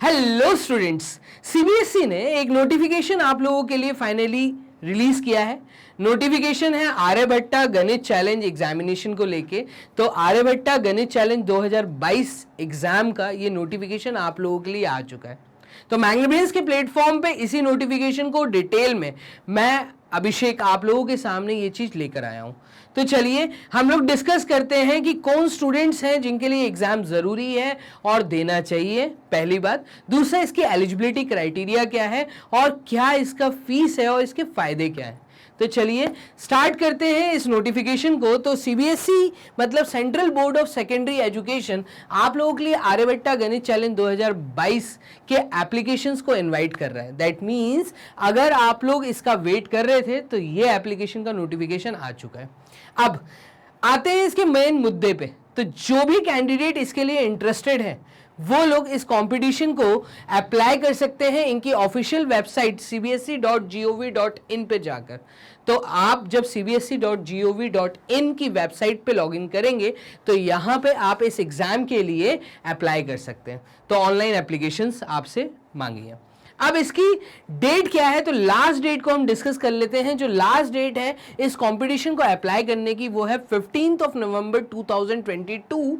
Hello students, CBSE ने एक notification आप लोगों के लिए फाइनली रिलीज किया है। नोटिफिकेशन है आर्यभट्टा गणित चैलेंज एग्जामिनेशन को लेके। तो आर्यभट्टा गणित चैलेंज 2022 एग्जाम का ये नोटिफिकेशन आप लोगों के लिए आ चुका है। तो मैंगनीब्रेन्स के प्लेटफॉर्म पे इसी नोटिफिकेशन को डिटेल में मैं अभिषेक आप लोगों के सामने ये चीज लेकर आया हूं। तो चलिए हम लोग डिस्कस करते हैं कि कौन स्टूडेंट्स हैं जिनके लिए एग्जाम जरूरी है और देना चाहिए, पहली बात। दूसरा, इसकी एलिजिबिलिटी क्राइटेरिया क्या है और क्या इसका फीस है और इसके फायदे क्या है। तो चलिए स्टार्ट करते हैं इस नोटिफिकेशन को। तो सीबीएसई मतलब central board of secondary education आप लोगों के लिए आर्यभट्टा गणित चैलेंज 2022 के एप्लीकेशंस को इनवाइट कर रहा है। दैट मींस अगर आप लोग इसका वेट कर रहे थे तो ये एप्लीकेशन का नोटिफिकेशन आ चुका है। अब आते हैं इसके मेन मुद्दे पे। तो जो भी कैंडिडेट इसके लिए इंटरेस्टेड है वो लोग इस कंपटीशन को अप्लाई कर सकते हैं इनकी ऑफिशियल वेबसाइट cbse.gov.in पे जाकर। तो आप जब cbse.gov.in की वेबसाइट पे लॉगिन करेंगे तो यहाँ पे आप इस एग्जाम के लिए अप्लाई कर सकते हैं। तो ऑनलाइन एप्लीकेशंस आपसे मांगी है। अब इसकी डेट क्या है, तो लास्ट डेट को हम डिस्कस कर लेते हैं। जो लास्ट डेट है इस कंपटीशन को अप्लाई करने की वो है 15 नवंबर 2022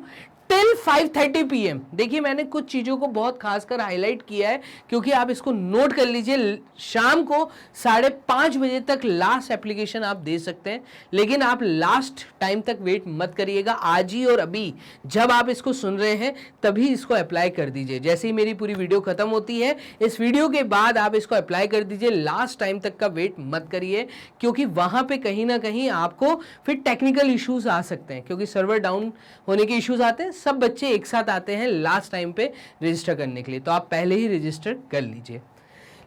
टिल 5:30 PM। देखिए मैंने कुछ चीज़ों को बहुत खासकर हाईलाइट किया है क्योंकि आप इसको नोट कर लीजिए। शाम को 5:30 बजे तक लास्ट एप्लीकेशन आप दे सकते हैं, लेकिन आप लास्ट टाइम तक वेट मत करिएगा। आज ही और अभी जब आप इसको सुन रहे हैं तभी इसको अप्लाई कर दीजिए। जैसे ही मेरी पूरी वीडियो खत्म होती है इस वीडियो के बाद आप इसको अप्लाई कर दीजिए। लास्ट टाइम तक का वेट मत करिए क्योंकि वहाँ पर कहीं ना कहीं आपको फिर टेक्निकल इश्यूज आ सकते हैं, क्योंकि सर्वर डाउन होने के इश्यूज आते हैं। सब बच्चे एक साथ आते हैं लास्ट टाइम पे रजिस्टर करने के लिए, तो आप पहले ही रजिस्टर कर लीजिए।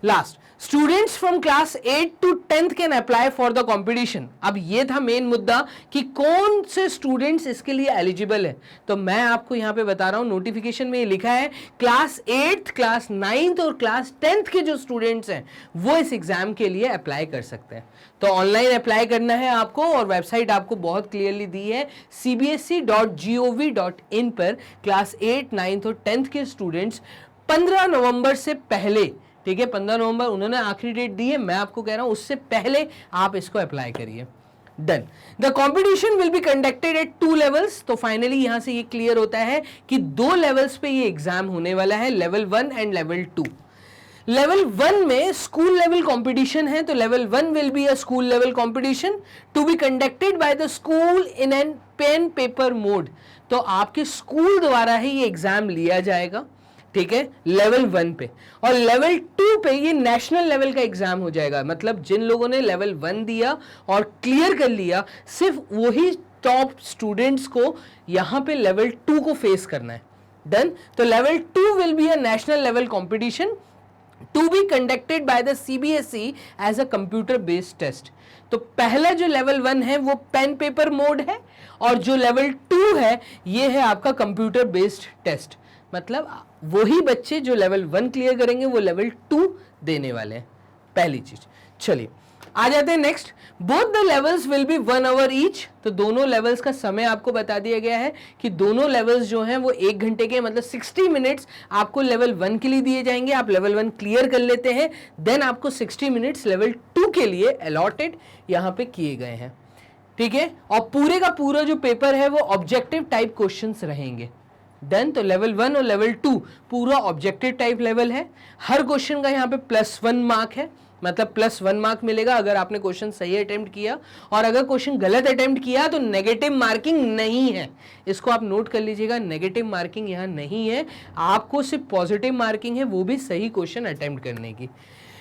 Last, students from class 8 to 10th can apply for the competition. अब ये था मेन मुद्दा कि कौन से स्टूडेंट्स इसके लिए एलिजिबल है। तो मैं आपको यहां पे बता रहा हूं, नोटिफिकेशन में ये लिखा है क्लास 8, क्लास 9 और क्लास 10th के जो स्टूडेंट्स हैं वो इस एग्जाम के लिए अप्लाई कर सकते हैं। तो ऑनलाइन अप्लाई करना है आपको और वेबसाइट आपको बहुत क्लियरली दी है cbse.gov.in पर। क्लास 8, 9 और 10th के स्टूडेंट्स 15 नवंबर से पहले, ठीक है 15 नवंबर उन्होंने आखिरी डेट दी है, मैं आपको कह रहा हूं उससे पहले आप इसको अप्लाई करिए। Done. The competition will be conducted at 2 levels. तो फाइनली यहां से ये क्लियर होता है कि 2 लेवल्स पे ये एग्जाम होने वाला है, लेवल 1 एंड लेवल 2। लेवल 1 में स्कूल लेवल कंपटीशन है। तो level 1 will be a school level competition to be conducted by the school in an pen paper mode. तो आपके स्कूल द्वारा ही ये एग्जाम लिया जाएगा, ठीक है, लेवल 1 पे। और लेवल 2 पे ये नेशनल लेवल का एग्जाम हो जाएगा। मतलब जिन लोगों ने लेवल 1 दिया और क्लियर कर लिया, सिर्फ वही टॉप स्टूडेंट्स को यहां पे लेवल 2 को फेस करना है। डन। तो level 2 will be a national level competition to be conducted by the CBSE as a computer based test. तो पहला जो लेवल 1 है वो पेन पेपर मोड है और जो लेवल 2 है ये है आपका कंप्यूटर बेस्ड टेस्ट। मतलब वही बच्चे जो लेवल 1 क्लियर करेंगे वो लेवल 2 देने वाले हैं, पहली चीज। चलिए आ जाते हैं next. Both the levels will be 1 hour each. तो दोनों लेवल्स का समय आपको बता दिया गया है कि दोनों लेवल्स जो हैं वो 1 घंटे के, मतलब 60 मिनट्स आपको लेवल 1 के लिए दिए जाएंगे। आप लेवल 1 क्लियर कर लेते हैं, देन आपको 60 मिनट्स लेवल 2 के लिए अलॉटेड यहाँ पे किए गए हैं, ठीक है। और पूरे का पूरा जो पेपर है वो ऑब्जेक्टिव टाइप क्वेश्चंस रहेंगे। डन। तो लेवल 1 और लेवल 2 पूरा ऑब्जेक्टिव टाइप लेवल है। हर क्वेश्चन का यहाँ पे +1 मार्क है, मतलब +1 मार्क मिलेगा अगर आपने क्वेश्चन सही अटेम्प्ट किया, और अगर क्वेश्चन गलत अटेम्प्ट किया तो नेगेटिव मार्किंग नहीं है। इसको आप नोट कर लीजिएगा, नेगेटिव मार्किंग यहाँ नहीं है, आपको सिर्फ पॉजिटिव मार्किंग है, वो भी सही क्वेश्चन अटेम्प्ट करने की।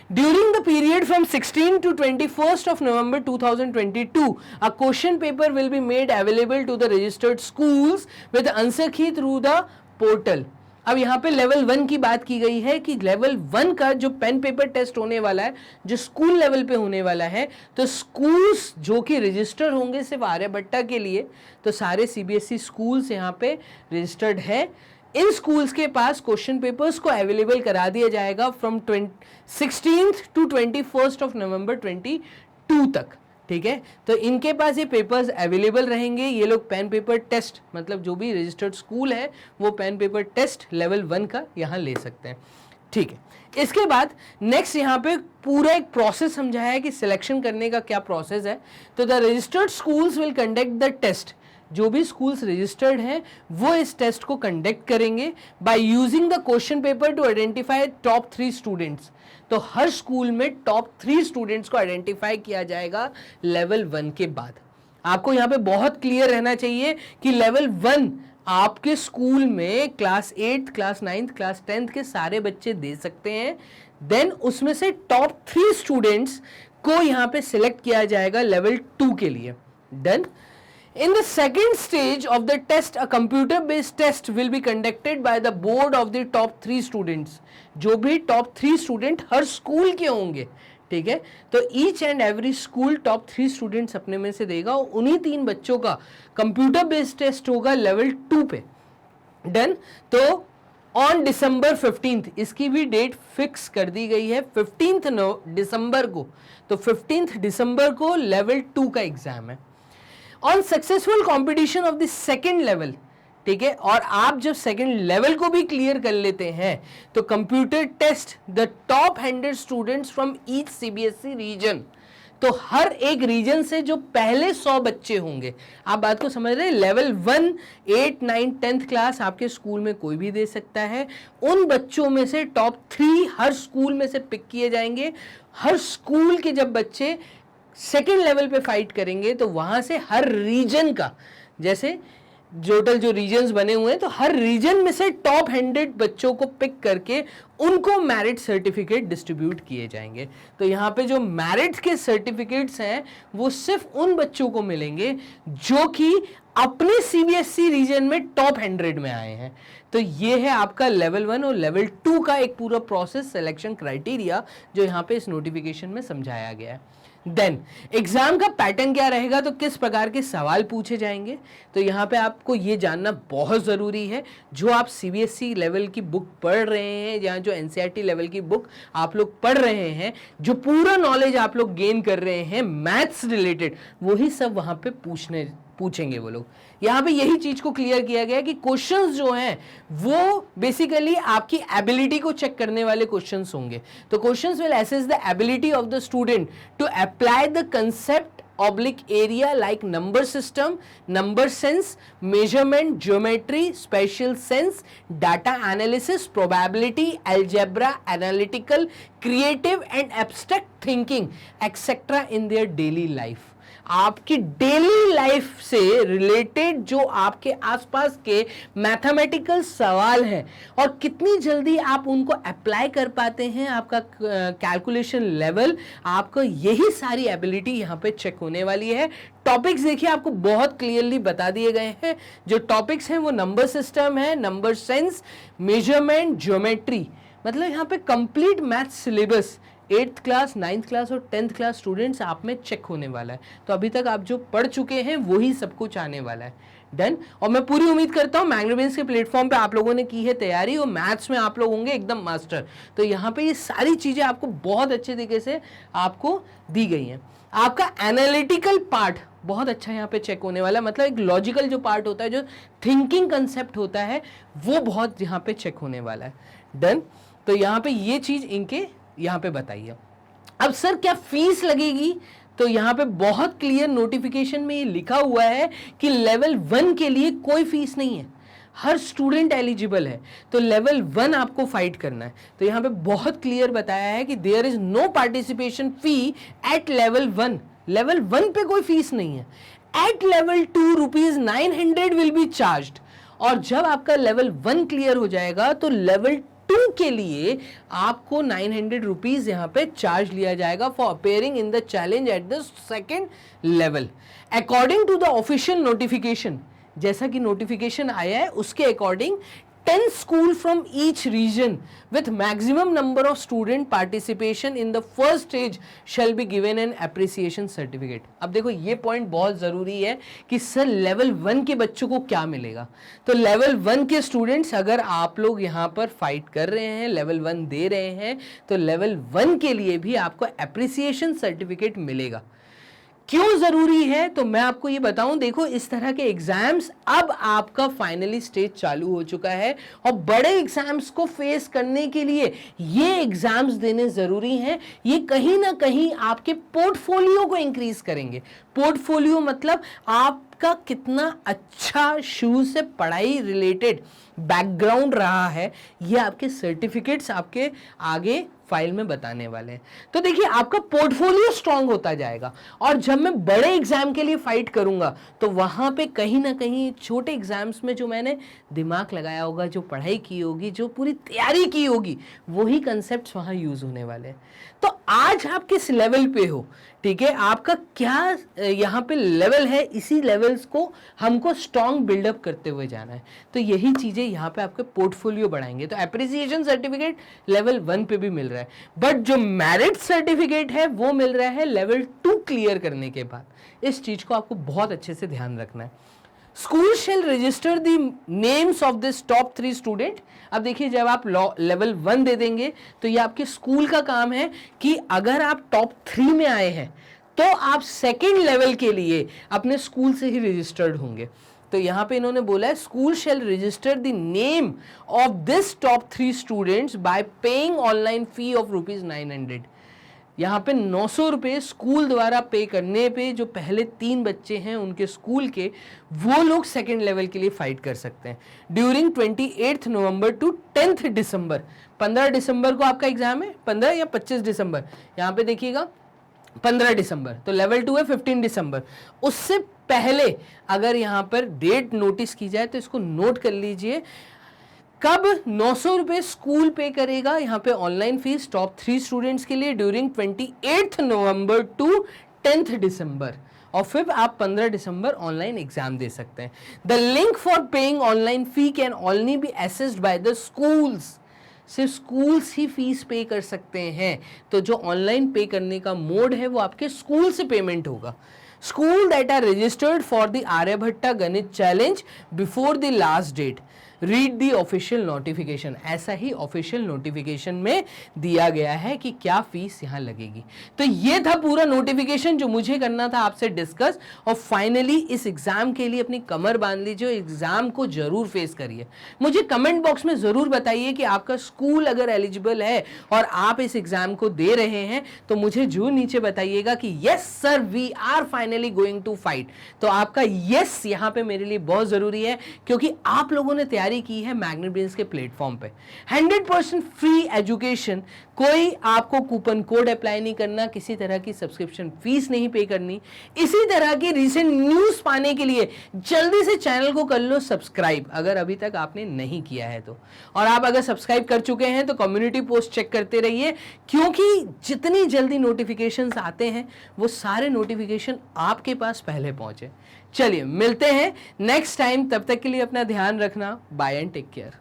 During the period from 16 to 21st of November 2022, a question paper will be made available to the registered schools with answer key through the portal. अब यहाँ पे लेवल 1 की बात की गई है कि लेवल 1 का जो पेन पेपर टेस्ट होने वाला है, जो स्कूल लेवल पे होने वाला है, तो स्कूल्स जो कि रजिस्टर होंगे सिर्फ आर्यभट्टा के लिए, तो सारे सीबीएसई स्कूल्स यहाँ पे रजिस्टर्ड है। इन स्कूल्स के पास क्वेश्चन पेपर्स को अवेलेबल करा दिया जाएगा from 16th to 21st of November 22 तक, ठीक है। तो इनके पास ये पेपर्स अवेलेबल रहेंगे, ये लोग पेन पेपर टेस्ट, मतलब जो भी रजिस्टर्ड स्कूल है वो पेन पेपर टेस्ट लेवल 1 का यहाँ ले सकते हैं, ठीक है। इसके बाद नेक्स्ट यहाँ पे पूरा एक प्रोसेस समझाया है कि सिलेक्शन करने का क्या प्रोसेस है। तो the registered schools will conduct the test, जो भी स्कूल्स रजिस्टर्ड हैं वो इस टेस्ट को कंडक्ट करेंगे by using the question paper two identify top 3 students. तो हर स्कूल में टॉप 3 स्टूडेंट्स को आइडेंटिफाई किया जाएगा लेवल 1 के बाद। आपको यहाँ पे बहुत क्लियर रहना चाहिए कि लेवल 1 आपके स्कूल में क्लास 8, क्लास 9, क्लास 10 के सारे बच्चे दे सकते हैं। देन उसमें से टॉप 3 स्टूडेंट्स को यहाँ पे सिलेक्ट किया जाएगा लेवल 2 के लिए। Done. In the second stage of the test, a computer-based test will be conducted by the board of the top 3 students. जो भी top 3 student हर स्कूल के होंगे, ठीक है, तो each and every school top 3 students अपने में से देगा और उन्हीं 3 बच्चों का कंप्यूटर बेस्ड टेस्ट होगा लेवल 2 पे। डन। तो ऑन December 15th, इसकी भी डेट फिक्स कर दी गई है 15th दिसंबर को। तो 15th दिसंबर को लेवल 2 का एग्जाम है। On successful competition of the second level, ठीक है, और आप जब सेकेंड लेवल को भी क्लियर कर लेते हैं तो computer test the top 100 students from each CBSE region. तो हर एक रीजन से जो पहले 100 बच्चे होंगे, आप बात को समझ रहे हैं, लेवल 1, 8, 9, 10th क्लास आपके स्कूल में कोई भी दे सकता है। उन बच्चों में से टॉप 3 हर स्कूल में से पिक किए जाएंगे। हर स्कूल के जब बच्चे सेकेंड लेवल पे फाइट करेंगे तो वहां से हर रीजन का, जैसे टोटल जो रीजन्स बने हुए हैं, तो हर रीजन में से टॉप 100 बच्चों को पिक करके उनको मेरिट सर्टिफिकेट डिस्ट्रीब्यूट किए जाएंगे। तो यहाँ पे जो मेरिट के सर्टिफिकेट्स हैं वो सिर्फ उन बच्चों को मिलेंगे जो कि अपने सीबीएसई रीजन में टॉप 100 में आए हैं। तो ये है आपका लेवल 1 और लेवल 2 का एक पूरा प्रोसेस, सिलेक्शन क्राइटेरिया, जो यहाँ पे इस नोटिफिकेशन में समझाया गया है। देन एग्जाम का पैटर्न क्या रहेगा, तो किस प्रकार के सवाल पूछे जाएंगे, तो यहाँ पे आपको ये जानना बहुत ज़रूरी है। जो आप सीबीएसई लेवल की बुक पढ़ रहे हैं या जो एनसीईआरटी लेवल की बुक आप लोग पढ़ रहे हैं, जो पूरा नॉलेज आप लोग गेन कर रहे हैं मैथ्स रिलेटेड, वही सब वहाँ पे पूछेंगे वो लोग। यहाँ पे यही चीज को क्लियर किया गया कि क्वेश्चंस जो हैं वो बेसिकली आपकी एबिलिटी को चेक करने वाले क्वेश्चंस होंगे। तो questions will assess the ability of the student to apply the concept oblique area like number system, number sense, measurement, geometry, spatial sense, data analysis, probability, algebra, analytical, creative and abstract thinking etcetera in their daily life. आपकी daily life से related जो आपके आसपास के mathematical सवाल हैं और कितनी जल्दी आप उनको अप्लाई कर पाते हैं, आपका कैलकुलेशन लेवल, आपको यही सारी एबिलिटी यहाँ पे चेक होने वाली है। टॉपिक्स देखिए आपको बहुत क्लियरली बता दिए गए हैं। जो टॉपिक्स हैं वो नंबर सिस्टम है, नंबर सेंस, मेजरमेंट, ज्योमेट्री, मतलब यहाँ पे complete math syllabus 8th class, 9th class और 10th क्लास स्टूडेंट्स आप में चेक होने वाला है। तो अभी तक आप जो पढ़ चुके हैं वही सब कुछ आने वाला है। डन। और मैं पूरी उम्मीद करता हूँ मैग्नाविंस के प्लेटफॉर्म पे आप लोगों ने की है तैयारी और मैथ्स में आप लोग होंगे एकदम मास्टर। तो यहाँ पे ये सारी चीज़ें आपको बहुत अच्छे तरीके से आपको दी गई हैं। आपका एनालिटिकल पार्ट बहुत अच्छा यहाँ पे चेक होने वाला है, मतलब एक लॉजिकल जो पार्ट होता है, जो थिंकिंग कंसेप्ट होता है, वो बहुत यहाँ पे चेक होने वाला है। डन। तो यहाँ पे ये चीज़ इनके यहाँ पे बताइए। अब सर क्या फीस लगेगी, तो यहाँ पे बहुत क्लियर नोटिफिकेशन में ये लिखा हुआ है कि लेवल 1 के लिए कोई फीस नहीं है, हर स्टूडेंट एलिजिबल है। तो लेवल 1 आपको फाइट करना है। तो यहाँ पे बहुत क्लियर बताया है कि there is no participation fee at level 1। Level 1 पे कोई फीस नहीं है। At level 2 ₹900 will be charged. और जब आपका लेवल 1 क्लियर हो जाएगा तो लेवल 2 के लिए आपको 900 रुपीज यहाँ पे चार्ज लिया जाएगा for appearing in the challenge at the second level. According to the official notification, जैसा कि नोटिफिकेशन आया है उसके according 10 school from each region with maximum number of student participation in the first stage shall be given an appreciation certificate। अब देखो ये point बहुत ज़रूरी है कि सर लेवल 1 के बच्चों को क्या मिलेगा। तो लेवल 1 के स्टूडेंट्स अगर आप लोग यहाँ पर फाइट कर रहे हैं, लेवल 1 दे रहे हैं, तो लेवल 1 के लिए भी आपको अप्रिसिएशन सर्टिफिकेट मिलेगा। क्यों जरूरी है तो मैं आपको ये बताऊं, देखो इस तरह के एग्जाम्स अब आपका फाइनली स्टेज चालू हो चुका है और बड़े एग्जाम्स को फेस करने के लिए ये एग्जाम्स देने जरूरी हैं। ये कहीं ना कहीं आपके पोर्टफोलियो को इंक्रीज करेंगे। पोर्टफोलियो मतलब आपका कितना अच्छा शुरू से पढ़ाई रिलेटेड बैकग्राउंड रहा है, ये आपके सर्टिफिकेट्स आपके आगे फाइल में बताने वाले हैं। तो देखिए आपका पोर्टफोलियो स्ट्रांग होता जाएगा और जब मैं बड़े एग्जाम के लिए फाइट करूंगा तो वहां पे कहीं ना कहीं छोटे एग्जाम्स में जो मैंने दिमाग लगाया होगा, जो पढ़ाई की होगी, जो पूरी तैयारी की होगी, वही कंसेप्ट्स वहां यूज होने वाले हैं। तो आज आप किस लेवल पे हो, ठीक है, आपका क्या यहाँ पे लेवल है, इसी लेवल्स को हमको स्ट्रॉन्ग बिल्डअप करते हुए जाना है। तो यही चीजें यहाँ पे आपके पोर्टफोलियो बढ़ाएंगे। तो एप्रिसिएशन सर्टिफिकेट लेवल 1 पे भी मिल रहा है, बट जो मेरिट सर्टिफिकेट है वो मिल रहा है लेवल 2 क्लियर करने के बाद। इस चीज को आपको बहुत अच्छे से ध्यान रखना है। School shall register the names of this top 3 student. अब देखिए जब आप लेवल 1 दे देंगे तो ये आपके स्कूल का काम है कि अगर आप टॉप 3 में आए हैं तो आप सेकेंड लेवल के लिए अपने स्कूल से ही रजिस्टर्ड होंगे। तो यहां पे इन्होंने बोला है school shall register the name of this top 3 students by paying online fee of ₹900। यहाँ पे 900 रुपये स्कूल द्वारा पे करने पे जो पहले 3 बच्चे हैं उनके स्कूल के, वो लोग सेकेंड लेवल के लिए फाइट कर सकते हैं ड्यूरिंग 28 नवंबर टू 10 दिसंबर। 15 दिसंबर को आपका एग्जाम है, 15 या 25 दिसंबर, यहाँ पे देखिएगा 15 दिसंबर, तो लेवल 2 है 15 दिसंबर। उससे पहले अगर यहाँ पर डेट नोटिस की जाए तो इसको नोट कर लीजिए, कब 900 रुपये स्कूल पे करेगा यहाँ पे ऑनलाइन फीस टॉप 3 स्टूडेंट्स के लिए ड्यूरिंग 28 नवंबर टू 10 दिसंबर, और फिर आप 15 दिसंबर ऑनलाइन एग्जाम दे सकते हैं। The link for paying online fee can only be accessed by the schools. सिर्फ स्कूल्स ही फीस पे कर सकते हैं, तो जो ऑनलाइन पे करने का मोड है वो आपके स्कूल से पेमेंट होगा। School that are registered for the Aryabhatta Ganit challenge before the last date read the official notification. ऐसा ही ऑफिशियल नोटिफिकेशन में दिया गया है कि क्या फीस यहां लगेगी। तो ये था पूरा नोटिफिकेशन जो मुझे करना था आपसे डिस्कस, और फाइनली इस एग्जाम के लिए अपनी कमर बांध लीजिए, एग्जाम को जरूर फेस करिए। मुझे कमेंट बॉक्स में जरूर बताइए कि आपका स्कूल अगर एलिजिबल है और आप इस एग्जाम को दे रहे हैं तो मुझे जरूर नीचे बताइएगा कि yes sir we are finally going to fight. तो आपका यस यहां पे मेरे लिए बहुत जरूरी है, क्योंकि आप लोगों ने तैयारी की है मैग्नेट ब्रेन्स के प्लेटफॉर्म पे। 100% फ्री एजुकेशन, कोई आपको कूपन कोड अप्लाई नहीं करना, किसी तरह की सब्सक्रिप्शन फीस नहीं पे करनी। इसी तरह की रीसेंट न्यूज पाने के लिए जल्दी से चैनल को कर लो सब्सक्राइब, अगर अभी तक आपने नहीं किया है तो। और आप अगर सब्सक्राइब कर चुके हैं तो कम्युनिटी पोस्ट चेक करते रहिए, क्योंकि जितनी जल्दी नोटिफिकेशंस आते हैं वो सारे नोटिफिकेशन आपके पास पहले पहुंचे। चलिए मिलते हैं नेक्स्ट टाइम, तब तक के लिए अपना ध्यान रखना। Bye and take care.